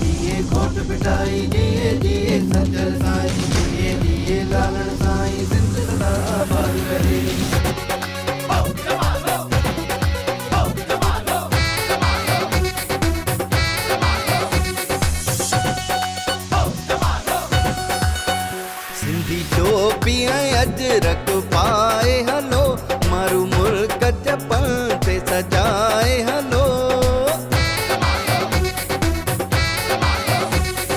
जिए घोट पिटाई जिए जिए सज्जन साईं जिए लालण साईं सिंध सदा आबाद करे। सिंधी टोपी अजरक पाए हलो मारू मुल्क चपन ते सजाए हलो।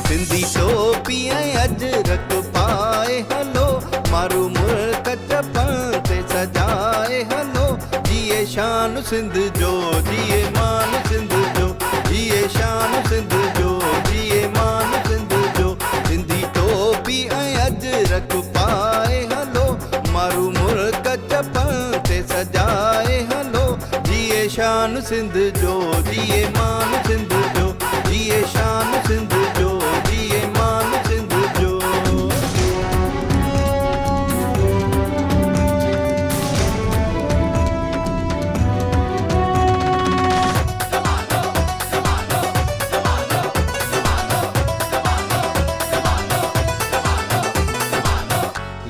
सिंधी टोपी अजरक पाए हलो मारू मुल्क चपन ते सजाए हलो। जिए शान सिंध जो जिए मान सिंध जो जिए शान सिंध जो जिए मान सिंध जो। सिंधी टोपी अजरक पाए हलो मारू मुल्क चपन ते सजाए हलो। जिए शान सिंध जो जिए मान सिंध जो जिए शान सिंध जो जिए मान सिंध जो।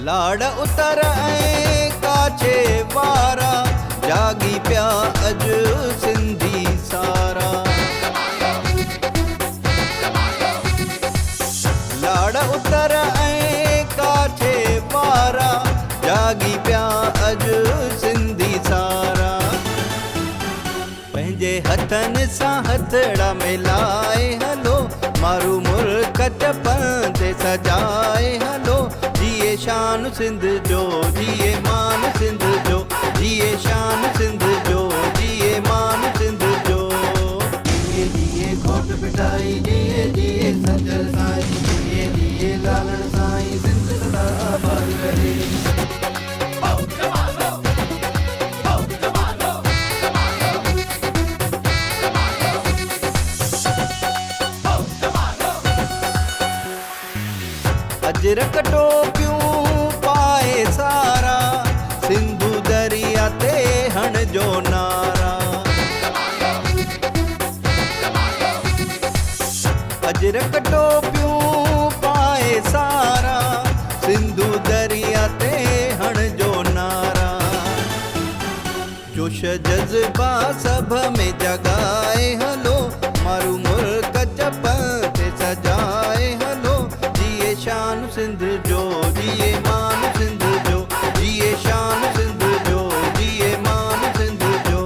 लाड़ उतर काछे वारा जागी प्या अज सिंधी सारा। लाड़ उतर काछे वारा जागी प्या अज सिंधी सारा। पंहिंजे हथनि सां हथड़ा मिलाए हलो मारू मुल्क चपन ते सजाए हलो। जिए शान सिंध जो जिए मान सिंध जो जिए शान सिंध जो जिए मान सिंध जो। जिए जिए घोट पिटाई जिए जिए सज्जन साईं जिए जिए लालण साईं सिंध सदा आबाद करे। अजरक टोपियूं पाए सारा सिंधु दरिया ते हण जो नारा। अजरक टोपियूं पाए सारा सिंधु दरिया ते हण जो नारा। जोश जज्बा सभ में जगाए हलो मारू मुल्क चपन ते सजाए हलो। जिए शान सिंध जो जिए मान सिंध जो जिए शान सिंध जो जिए मान सिंध जो।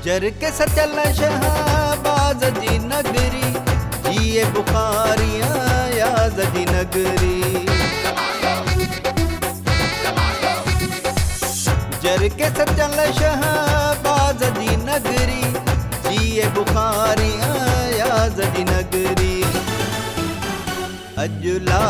जर के सचल शहबाज जी नगरी जिए बुखारिया याद जी नगरी। जर के सचल शहबाज जी नगरी जिए बुखारिया याद जी नगरी। अजुला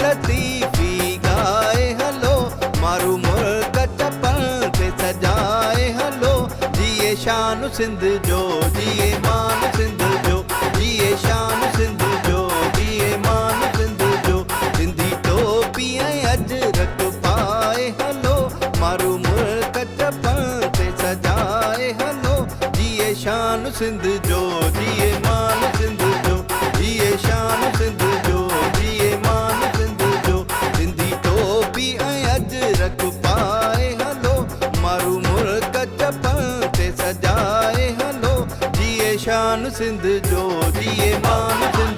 लतीफी गाए हलो मारू मुल्क चपन ते सजाए हलो। जिए शान सिंध जो जिए मान सिंध जो जिए शान सिंध जो जिए मान सिंध जो। सिंधी टोपी अजरक पाए हलो मारू मुल्क चपन ते सजाए हलो। जिए शान सिंध जो जिए मान सिंध जो जिए शान सिंध जो जिए मान सिंध जो। सिंधी टोपी अजरक पाए हलो मारू मुल्क चपन ते सजाए हलो। जिए शान सिंध जो जिए मान सिंध